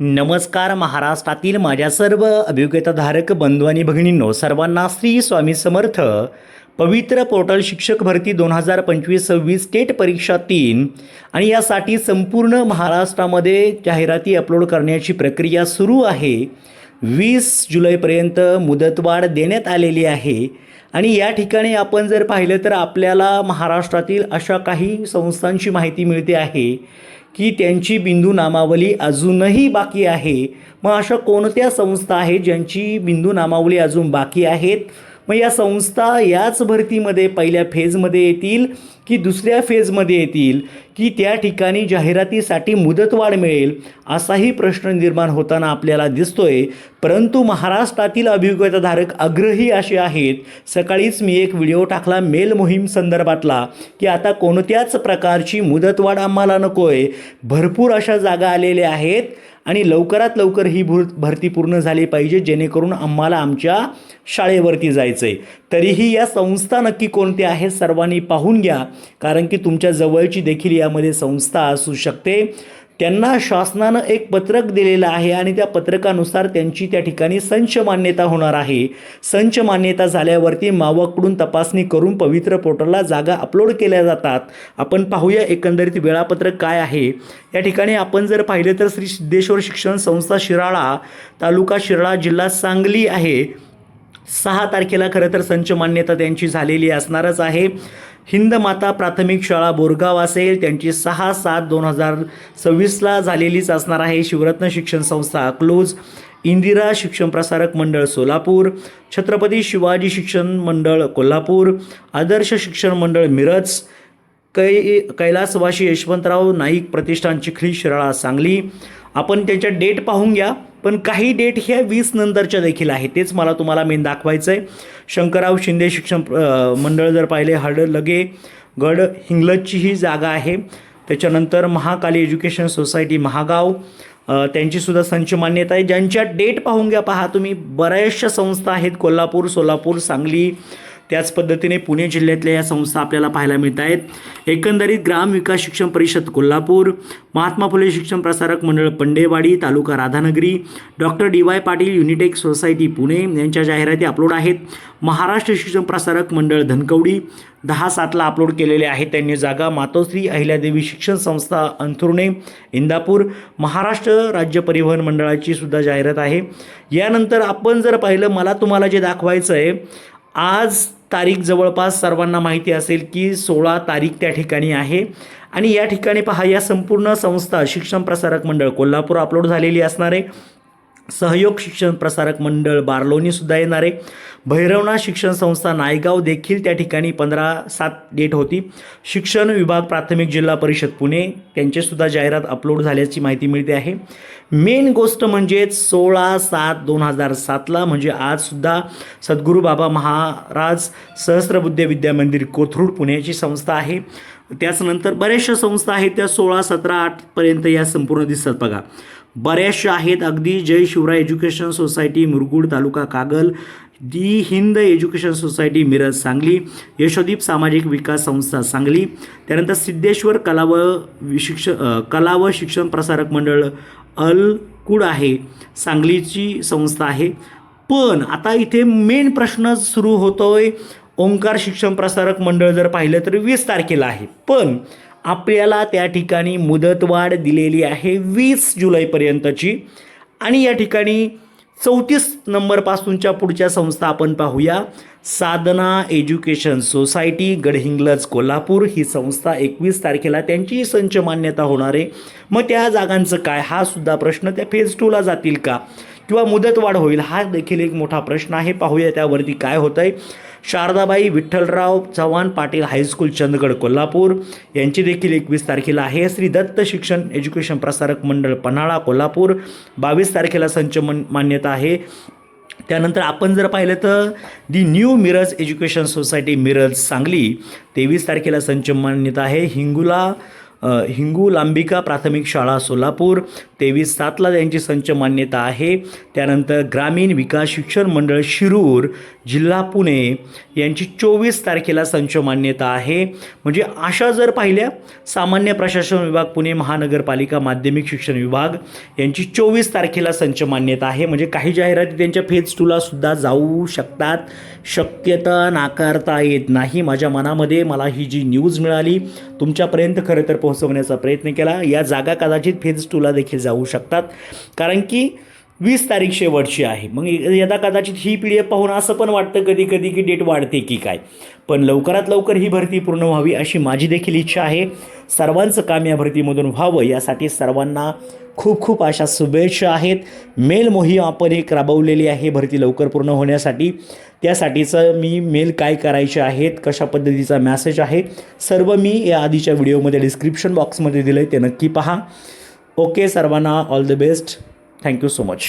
नमस्कार. महाराष्ट्रातील माझ्या सर्व अभियोग्यताधारक बंधू आणि भगिनींनो, सर्वांना श्री स्वामी समर्थ. पवित्र पोर्टल शिक्षक भरती 2025-26 स्टेट परीक्षा 3 आणि यासाठी संपूर्ण महाराष्ट्रामध्ये जाहिराती अपलोड करण्याची प्रक्रिया सुरू आहे. 20 जुलैपर्यंत मुदतवाढ देण्यात आलेली आहे. आणि या ठिकाणी आपण जर पाहिलं तर आपल्याला महाराष्ट्रातील अशा काही संस्थांची माहिती मिळते आहे की त्यांची बिंदू नामावली अजूनही बाकी आहे. मग अशा कोणत्या संस्था आहेत ज्यांची बिंदू नामावली अजून बाकी आहेत? मग या संस्था याच भरतीमध्ये पहिल्या फेजमध्ये येतील की दुसऱ्या फेजमध्ये येतील, की त्या ठिकाणी जाहिरातीसाठी मुदतवाढ मिळेल, असाही प्रश्न निर्माण होताना आपल्याला दिसतोय. परंतु महाराष्ट्रातील अभियोग्यताधारक आग्रही असे आहेत. सकाळीच मी एक व्हिडिओ टाकला मेल मोहीम संदर्भातला, की आता कोणत्याच प्रकारची मुदतवाढ आम्हाला नको आहे. भरपूर अशा जागा आलेल्या आहेत आणि लवकरात लवकर ही भरती पूर्ण झाली पाहिजे, जेणेकरून आम्हाला आमच्या शाळेवरती जायचं आहे. तरीही या संस्था नक्की कोणत्या आहेत सर्वांनी पाहून घ्या, कारण की तुमच्या जवळची देखील यामध्ये संस्था असू शकते. त्यांना शासनानं एक पत्रक दिलेलं आहे आणि त्या पत्रकानुसार त्यांची त्या ठिकाणी संच मान्यता होणार आहे. संच मान्यता झाल्यावरती मावकडून तपासणी करून पवित्र पोर्टलला जागा अपलोड केल्या जातात. आपण पाहूया एकंदरीत वेळापत्रक काय आहे. या ठिकाणी आपण जर पाहिलं तर श्री सिद्धेश्वर शिक्षण संस्था शिराळा, तालुका शिराळा, जिल्हा सांगली आहे. 6 तारखेला खरं तर संच मान्यता त्यांची झालेली असणारच आहे. हिंद माता प्राथमिक शाळा बोरगाव असेल, त्यांची 6/7/2026ला झालेलीच असणार आहे. शिवरत्न शिक्षण संस्था अकलूज, इंदिरा शिक्षण प्रसारक मंडळ सोलापूर, छत्रपती शिवाजी शिक्षण मंडळ कोल्हापूर, आदर्श शिक्षण मंडळ मिरज, कैलासवासी यशवंतराव नाईक प्रतिष्ठान चिखली शिराळा सांगली. आपण त्यांच्या डेट पाहून घ्या, पण काही डेट ह्या 20 नंतरच्या देखील आहे. तेच मला तुम्हाला मेन दाखवायचं आहे. शंकरराव शिंदे शिक्षण मंडळ जर पाहिले हडलगे गड हिंगलजची ही जागा आहे. त्याच्यानंतर महाकाली एज्युकेशन सोसायटी महागाव, त्यांचीसुद्धा संच मान्यता आहे. ज्यांच्या डेट पाहून घ्या. पहा तुम्ही, बऱ्याचशा संस्था आहेत कोल्हापूर, सोलापूर, सांगली, त्याच पद्धतीने पुणे जिल्ह्यातल्या या संस्था आपल्याला पाहायला मिळत आहेत. एकंदरीत ग्राम विकास शिक्षण परिषद कोल्हापूर, महात्मा फुले शिक्षण प्रसारक मंडळ पंडेवाडी, तालुका Radhanagari, doctor DY Patil Unitech society Pune यांच्या जाहिराती अपलोड आहेत. महाराष्ट्र शिक्षण प्रसारक मंडळ धनकवडी 10/7ला अपलोड केलेले आहेत त्यांनी जागा. मातोश्री अहिल्यादेवी शिक्षण संस्था अंथुर्णे इंदापूर, महाराष्ट्र राज्य परिवहन मंडळाची सुद्धा जाहिरात आहे. यानंतर आपण जर पाहिलं, मला तुम्हाला जे दाखवायचं आहे, आज तारीख जवळपास सर्वांना माहिती असेल की 16 तारीख त्या ठिकाणी आहे. आणि या ठिकाणी पहा, या संपूर्ण संस्था शिक्षण प्रसारक मंडळ कोल्हापूर अपलोड झालेली असणार आहे. सहयोग शिक्षण प्रसारक मंडळ बारलोणीसुद्धा येणार आहे. भैरवनाथ शिक्षण संस्था नायगाव देखील त्या ठिकाणी 15/7 डेट होती. शिक्षण विभाग प्राथमिक जिल्हा परिषद पुणे, त्यांचेसुद्धा जाहिरात अपलोड झाल्याची माहिती मिळते आहे. मेन गोष्ट म्हणजे 16/7/2007ला म्हणजे आजसुद्धा सद्गुरू बाबा महाराज सहस्त्रबुद्धे विद्या मंदिर कोथरूड पुण्याची संस्था आहे. त्याचनंतर बऱ्याचशा संस्था आहेत त्या 16, 17, 8पर्यंत या संपूर्ण दिसतात. बघा, बऱ्याचशा आहेत अगदी. जय शिवराय एज्युकेशन सोसायटी मुरगुड तालुका कागल, दी हिंद एज्युकेशन सोसायटी मिरज सांगली, यशोदीप सामाजिक विकास संस्था सांगली. त्यानंतर सिद्धेश्वर कला व शिक्षण प्रसारक मंडळ अलकुड आहे, सांगलीची संस्था आहे. पण आता इथे मेन प्रश्न सुरू होतोय. ओंकार शिक्षण प्रसारक मंडळ जर पाहिलं तर 20 तारखेला आहे, पण आपल्याला त्या ठिकाणी मुदतवाढ दिलेली आहे 20 जुलैपर्यंतची. आणि या ठिकाणी 34 नंबरपासूनच्या पुढच्या संस्था आपण पाहूया. साधना एज्युकेशन सोसायटी गडहिंग्लज कोल्हापूर, ही संस्था 21 तारखेला त्यांची संच मान्यता होणार आहे. मग त्या जागांचं काय, हा सुद्धा प्रश्न. त्या फेज 2ला जातील का किंवा मुदतवाढ होईल, हा देखील एक मोठा प्रश्न आहे. पाहूया त्यावरती काय होतं आहे. शारदाबाई विठ्ठलराव चव्हाण पाटील हायस्कूल चंदगड कोल्हापूर, यांची देखील 21 तारखेला आहे. श्री दत्त शिक्षण एज्युकेशन प्रसारक मंडळ पन्हाळा कोल्हापूर, 22 तारखेला संच मान्यता आहे. त्यानंतर आपण जर पाहिलं तर दी new Miraj education society Miraj Sangli, 23 तारखेला संच मान्यता आहे. हिंगुला हिंगू लांबिका प्राथमिक शाळा सोलापूर 23/7ला त्यांची संच मान्यता आहे. त्यानंतर ग्रामीण विकास शिक्षण मंडळ शिरूर जिल्हा पुणे यांची 24 तारखेला संच मान्यता आहे. म्हणजे अशा जर पाहिल्या सामान्य प्रशासन विभाग पुणे महानगरपालिका माध्यमिक शिक्षण विभाग यांची 24 तारखेला संच मान्यता आहे. म्हणजे काही जाहिराती त्यांच्या फेज 2ला सुद्धा जाऊ शकतात, शक्यता नाकारता येत नाही. माझ्या मनामध्ये मला ही जी न्यूज मिळाली तुमच्यापर्यंत खरं तर पोहोचवण्याचा प्रयत्न केला. या जागा कदाचित फेज 2ला देखील जाऊ शकतात, कारण की 20 तारीख शेवटची आहे. मग यदा कदाचित ही PDF पाहून असं पण वाटतं कधी कधी की डेट वाढते की काय, पण लवकरात लवकर ही भरती पूर्ण व्हावी अशी माझी देखील इच्छा आहे. सर्वांचं काम या भरतीमधून व्हावं यासाठी सर्वांना खूप खूप अशा शुभेच्छा आहेत. मेल मोहीम आपण एक राबवलेली आहे भरती लवकर पूर्ण होण्यासाठी. त्यासाठीचं मी मेल काय करायचे आहेत, कशा पद्धतीचा मॅसेज आहे, सर्व मी या आधीच्या व्हिडिओमध्ये डिस्क्रिप्शन बॉक्समध्ये दिलं आहे, ते नक्की पहा. ओके, सर्वांना all the best. Thank you so much.